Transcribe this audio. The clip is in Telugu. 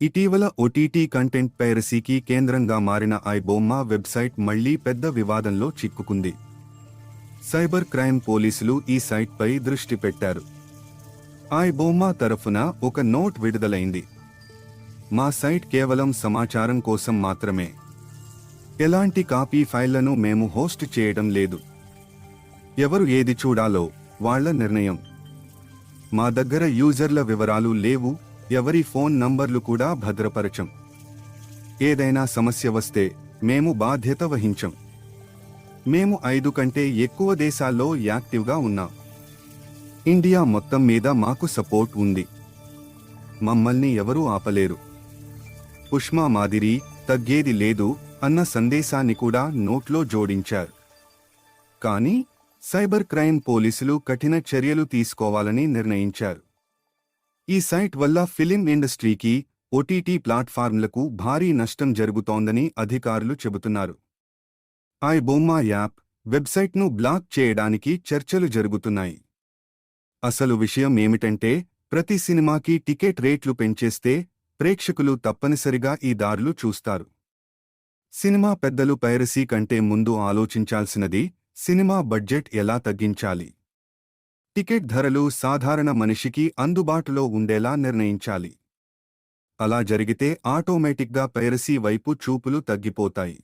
ఇటీవల ఓటీటీ కంటెంట్ పైరసీకి కేంద్రంగా మారిన ఐబొమ్మ వెబ్సైట్ మళ్లీ పెద్ద వివాదంలో చిక్కుకుంది. సైబర్ క్రైమ్ పోలీసులు ఈ సైట్పై దృష్టి పెట్టారు. ఐబొమ్మ తరఫున ఒక నోట్ విడుదలైంది. మా సైట్ కేవలం సమాచారం కోసం మాత్రమే. ఎలాంటి కాపీ ఫైళ్లను మేము హోస్ట్ చేయడం లేదు. ఎవరు ఏది చూడాలో వాళ్ల నిర్ణయం. మా దగ్గర యూజర్ల వివరాలు లేవు, ఎవరి ఫోన్ నంబర్లు కూడా భద్రపరచం. ఏదైనా సమస్య వస్తే మేము బాధ్యత వహించం. మేము 5 కంటే ఎక్కువ దేశాల్లో యాక్టివ్గా ఉన్నాం. ఇండియా మొత్తం మీద మాకు సపోర్ట్ ఉంది. మమ్మల్ని ఎవరూ ఆపలేరు. ఉష్మా మాదిరి తగ్గేది లేదు అన్న సందేశాన్ని కూడా నోట్లో జోడించారు. కానీ సైబర్ క్రైమ్ పోలీసులు కఠిన చర్యలు తీసుకోవాలని నిర్ణయించారు. ఈ సైట్ వల్ల ఫిలిం ఇండస్ట్రీకి, ఓటీటీ ప్లాట్ఫామ్లకు భారీ నష్టం జరుగుతోందని అధికారులు చెబుతున్నారు. ఐబొమ్మ యాప్, వెబ్సైట్ను బ్లాక్ చేయడానికి చర్చలు జరుగుతున్నాయి. అసలు విషయం ఏమిటంటే, ప్రతి సినిమాకి టికెట్ రేట్లు పెంచేస్తే ప్రేక్షకులు తప్పనిసరిగా ఈ దారులు చూస్తారు. సినిమా పెద్దలు పైరసీ కంటే ముందు ఆలోచించాల్సినది సినిమా బడ్జెట్ ఎలా తగ్గించాలి. టికెట్ ధరలు సాధారణ మనిషికి అందుబాటులో ఉండేలా నిర్ణయించాలి. అలా జరిగితే ఆటోమేటిక్గా పైరసీ వైపు చూపులు తగ్గిపోతాయి.